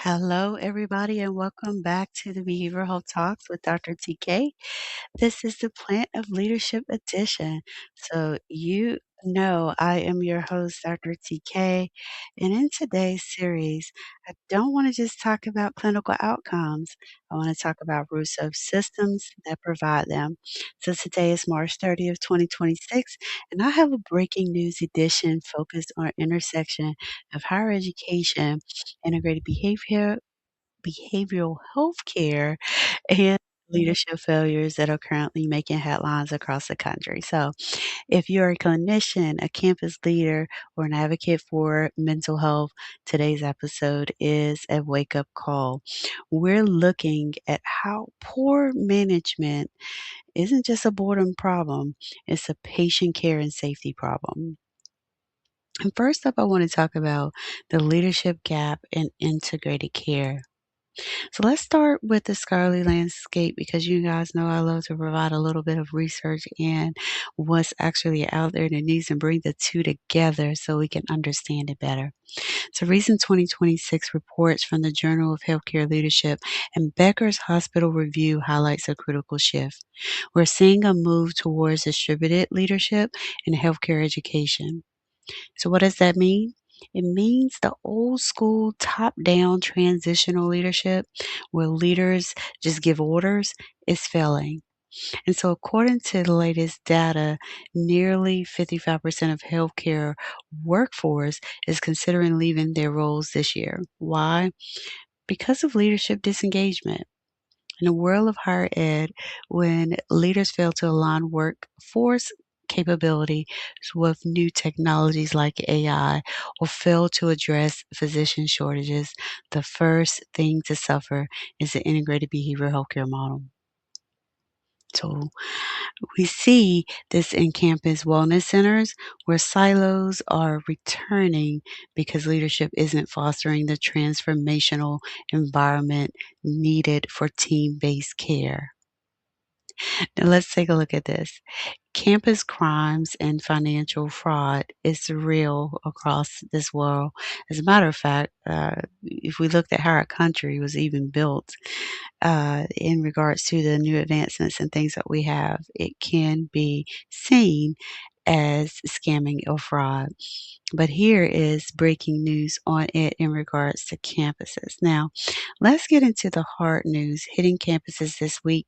Hello, everybody, and welcome back to the Behavioral Health Talks with Dr. TK. This is the Plant of Leadership edition. I am your host, Dr. TK. And in today's series, I don't want to just talk about clinical outcomes. I want to talk about roots of systems that provide them. So today is March 30th, 2026, and I have a breaking news edition focused on intersection of higher education, integrated behavioral health care, and leadership failures that are currently making headlines across the country. So, if you're a clinician, a campus leader, or an advocate for mental health, today's episode is a wake up call. We're looking at how poor management isn't just a boredom problem, it's a patient care and safety problem. And first up, I want to talk about the leadership gap in integrated care. So let's start with the scholarly landscape because you guys know I love to provide a little bit of research and what's actually out there in the news and bring the two together so we can understand it better. So recent 2026 reports from the Journal of Healthcare Leadership and Becker's Hospital Review highlights a critical shift. We're seeing a move towards distributed leadership in healthcare education. So what does that mean? It means the old school top down transitional leadership where leaders just give orders is failing. And so according to the latest data, nearly 55% of healthcare workforce is considering leaving their roles this year. Why? Because of leadership disengagement. In a world of higher ed, when leaders fail to align workforce capability with new technologies like AI or fail to address physician shortages, the first thing to suffer is the integrated behavioral healthcare model. So we see this in campus wellness centers where silos are returning because leadership isn't fostering the transformational environment needed for team based care. Now, let's take a look at this. Campus crimes and financial fraud is real across this world. As a matter of fact, if we looked at how our country was even built, in regards to the new advancements and things that we have, it can be seen as scamming or fraud. But here is breaking news on it in regards to campuses. Now, let's get into the hard news hitting campuses this week.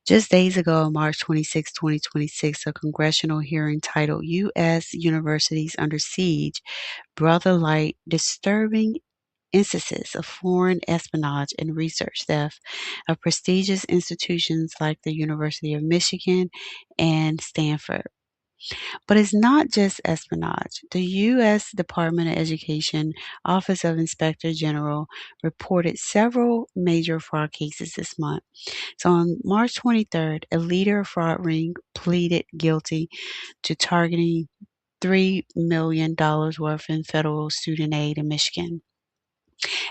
Just days ago, on March 26, 2026, a congressional hearing titled U.S. Universities Under Siege brought to light disturbing instances of foreign espionage and research theft of prestigious institutions like the University of Michigan and Stanford. But it's not just espionage. The U.S. Department of Education Office of Inspector General reported several major fraud cases this month. So on March 23rd, a leader of fraud ring pleaded guilty to targeting $3 million worth in federal student aid in Michigan.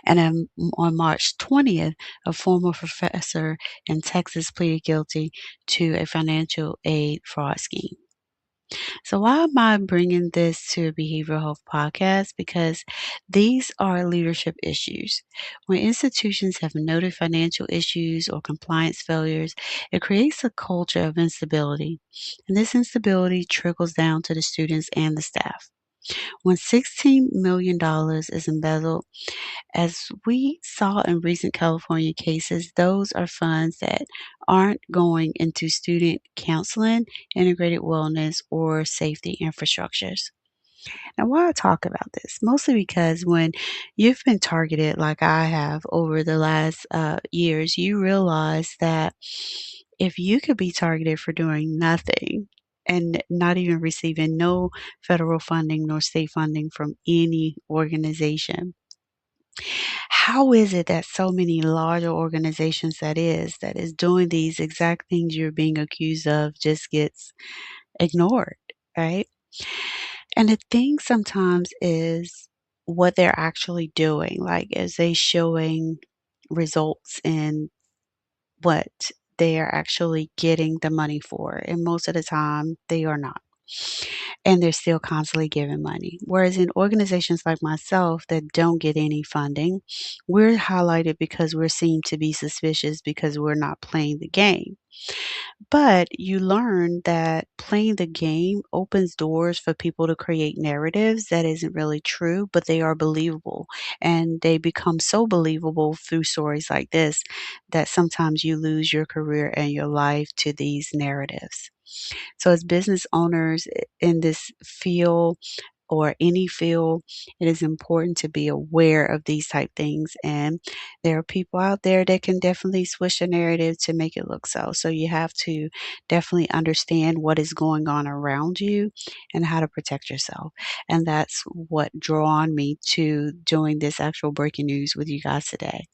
And on March 20th, a former professor in Texas pleaded guilty to a financial aid fraud scheme. So, why am I bringing this to a behavioral health podcast? Because these are leadership issues. When institutions have noted financial issues or compliance failures, it creates a culture of instability. And this instability trickles down to the students and the staff. When $16 million is embezzled, as we saw in recent California cases, those are funds that aren't going into student counseling, integrated wellness, or safety infrastructures. Now, why I talk about this? Mostly because when you've been targeted, like I have over the last years, you realize that if you could be targeted for doing nothing and not even receiving no federal funding nor state funding from any organization, how is it that so many larger organizations that is doing these exact things you're being accused of just gets ignored, right? And the thing sometimes is what they're actually doing, like, is they showing results in what they are actually getting the money for? And most of the time, they are not. and they're still constantly giving money. Whereas in organizations like myself that don't get any funding, we're highlighted because we're seen to be suspicious because we're not playing the game. But you learn that playing the game opens doors for people to create narratives that isn't really true, but they are believable. And they become so believable through stories like this that sometimes you lose your career and your life to these narratives. So, as business owners in this field, or any field, it is important to be aware of these type things. And there are people out there that can definitely switch the narrative to make it look so. So you have to definitely understand what is going on around you and how to protect yourself. And that's what drawn me to doing this actual breaking news with you guys today.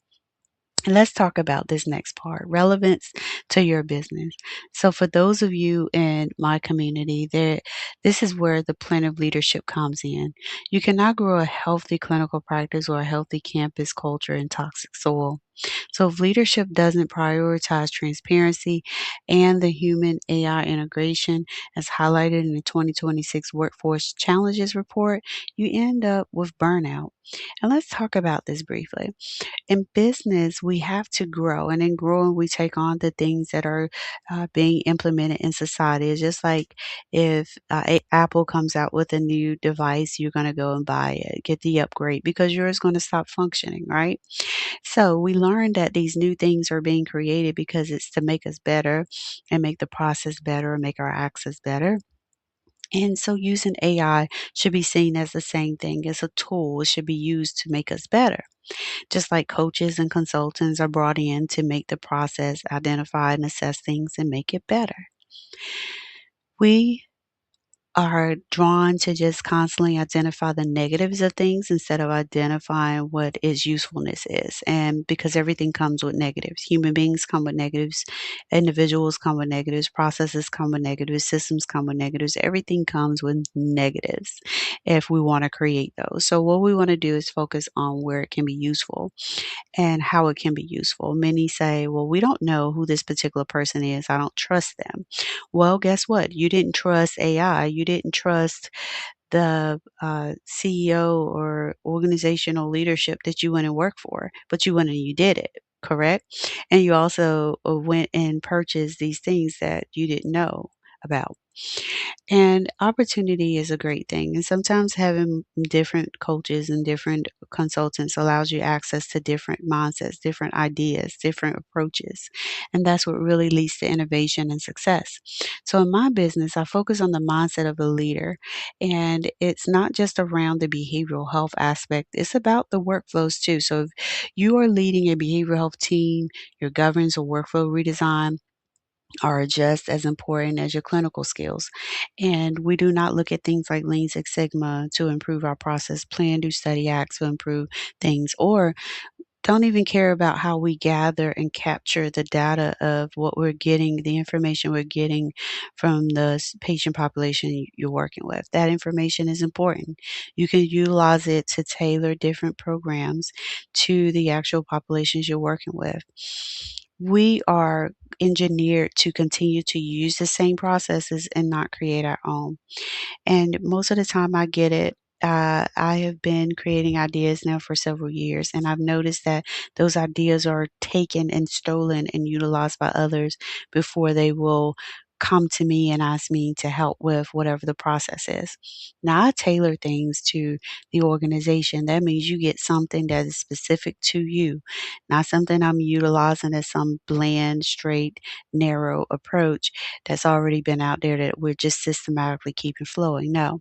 And let's talk about this next part, relevance to your business. So for those of you in my community, this is where the plan of leadership comes in. You cannot grow a healthy clinical practice or a healthy campus culture in toxic soil. So if leadership doesn't prioritize transparency and the human AI integration as highlighted in the 2026 Workforce Challenges Report, you end up with burnout. And let's talk about this briefly. In business, we have to grow, and in growing, we take on the things that are being implemented in society. It's just like if Apple comes out with a new device, you're going to go and buy it, get the upgrade because yours is going to stop functioning, right? So we learned that these new things are being created because it's to make us better and make the process better and make our access better. And so using AI should be seen as the same thing as a tool. It should be used to make us better. Just like coaches and consultants are brought in to make the process identify and assess things and make it better. We are drawn to just constantly identify the negatives of things instead of identifying what its usefulness is. And because everything comes with negatives, human beings come with negatives, individuals come with negatives, processes come with negatives, systems come with negatives. Everything comes with negatives if we want to create those. So, what we want to do is focus on where it can be useful and how it can be useful. Many say, well, we don't know who this particular person is. I don't trust them. Well, guess what? You didn't trust AI. You didn't trust the CEO or organizational leadership that you went and worked for, but you went and you did it, correct? And you also went and purchased these things that you didn't know about. And opportunity is a great thing. And sometimes having different coaches and different consultants allows you access to different mindsets, different ideas, different approaches. And that's what really leads to innovation and success. So in my business, I focus on the mindset of a leader. And it's not just around the behavioral health aspect, it's about the workflows too. So if you are leading a behavioral health team, your governance or workflow redesign, are just as important as your clinical skills. And we do not look at things like Lean Six Sigma to improve our process, plan, do study acts to improve things, or don't even care about how we gather and capture the data of what we're getting, the information we're getting from the patient population you're working with. That information is important. You can utilize it to tailor different programs to the actual populations you're working with. We are engineered to continue to use the same processes and not create our own. And most of the time, I get it. I have been creating ideas now for several years, and I've noticed that those ideas are taken and stolen and utilized by others before they will come to me and ask me to help with whatever the process is. Now, I tailor things to the organization. That means you get something that is specific to you, not something I'm utilizing as some bland, straight, narrow approach that's already been out there that we're just systematically keeping flowing. No,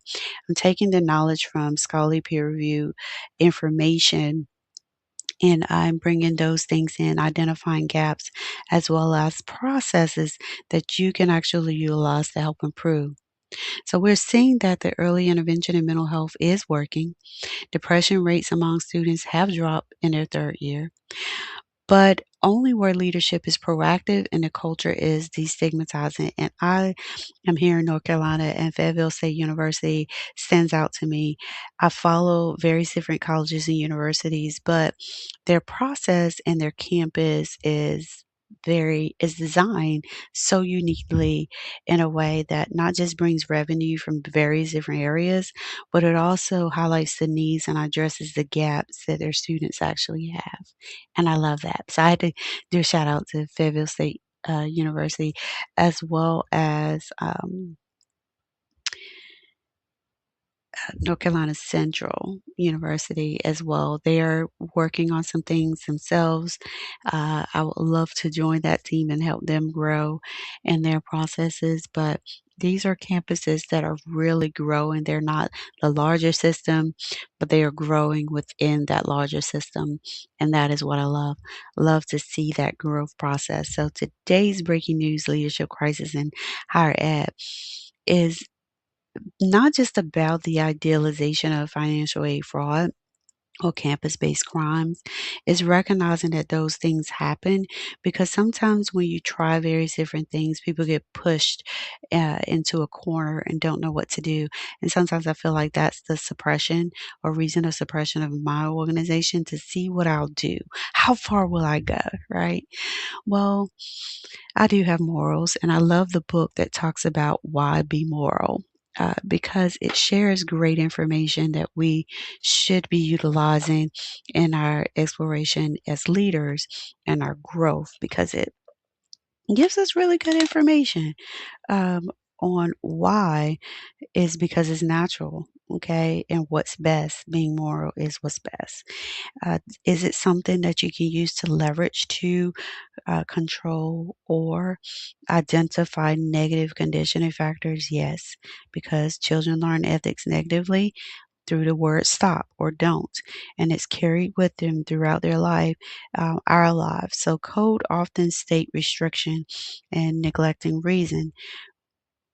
I'm taking the knowledge from scholarly peer review information and I'm bringing those things in, identifying gaps as well as processes that you can actually utilize to help improve. So we're seeing that the early intervention in mental health is working. Depression rates among students have dropped in their third year, but only where leadership is proactive and the culture is destigmatizing. And I am here in North Carolina, and Fayetteville State University stands out to me. I follow various different colleges and universities, but their process and their campus is is designed so uniquely in a way that not just brings revenue from various different areas, but it also highlights the needs and addresses the gaps that their students actually have. And I love that. So I had to do a shout out to Fayetteville State University as well as North Carolina Central University as well. They're working on some things themselves. I would love to join that team and help them grow in their processes, but these are campuses that are really growing. They're not the larger system, but they are growing within that larger system. And that is what I love. Love to see that growth process. So today's breaking news leadership crisis in higher ed is not just about the idealization of financial aid fraud or campus based crimes, is recognizing that those things happen because sometimes when you try various different things, people get pushed into a corner and don't know what to do. And sometimes I feel like that's the suppression or reason of suppression of my organization to see what I'll do. How far will I go? Right? Well, I do have morals, and I love the book that talks about why be moral. Because it shares great information that we should be utilizing in our exploration as leaders and our growth because it gives us really good information on why is because it's natural, okay, and what's best. Being moral is what's best. Is it something that you can use to leverage to control or identify negative conditioning factors? Yes, because children learn ethics negatively through the word stop or don't, and it's carried with them throughout their life, our lives. So, code often state restriction and neglecting reason.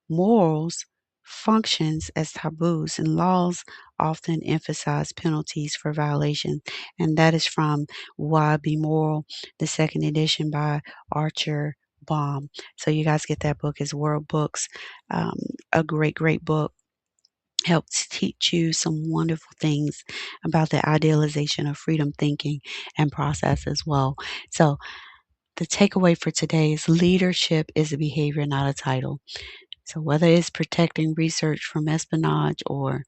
Morals functions as taboos, and laws often emphasize penalties for violation. And that is from Why Be Moral, the second edition by Archer Baum. So you guys get that book as World Books. Um, a great, great book. Helps teach you some wonderful things about the idealization of freedom thinking and process as well. So, the takeaway for today is leadership is a behavior, not a title. So whether it's protecting research from espionage or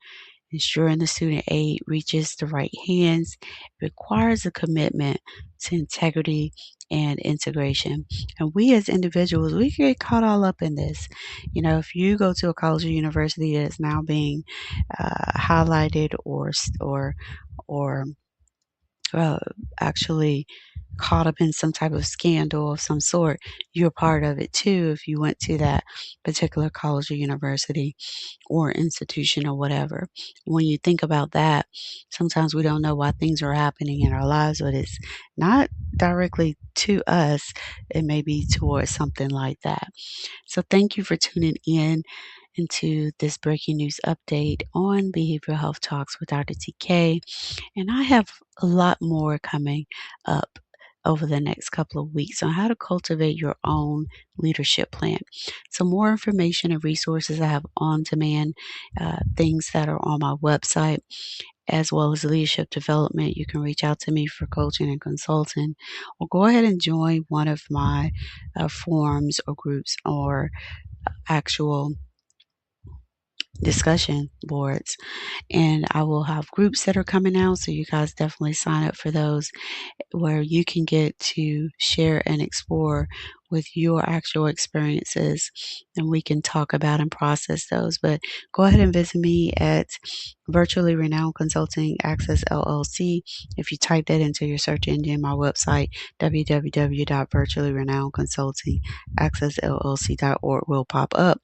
ensuring the student aid reaches the right hands, requires a commitment to integrity and integration. And we as individuals, we get caught all up in this. You know, if you go to a college or university that's now being highlighted or uh, actually caught up in some type of scandal of some sort, you're part of it too if you went to that particular college or university or institution or whatever. When you think about that, sometimes we don't know why things are happening in our lives, but it's not directly to us. It may be towards something like that. So thank you for tuning in into this breaking news update on Behavioral Health Talks with Dr. TK. And I have a lot more coming up over the next couple of weeks on how to cultivate your own leadership plan. So, more information and resources I have on demand, things that are on my website, as well as leadership development. You can reach out to me for coaching and consulting, or go ahead and join one of my forums or groups or actual discussion boards. And I will have groups that are coming out, so you guys definitely sign up for those where you can get to share and explore with your actual experiences and we can talk about and process those. But go ahead and visit me at Virtually Renowned Consulting Access LLC. If you type that into your search engine, my website, www.virtuallyrenownedconsultingaccessllc.org will pop up.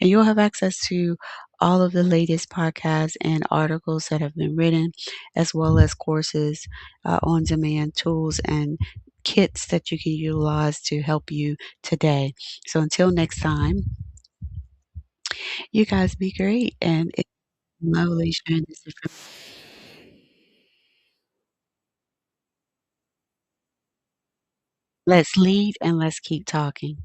And you'll have access to all of the latest podcasts and articles that have been written, as well as courses, on demand tools and kits that you can utilize to help you today. So until next time, you guys be great. And it's lovely sharing this information. Let's lead and let's keep talking.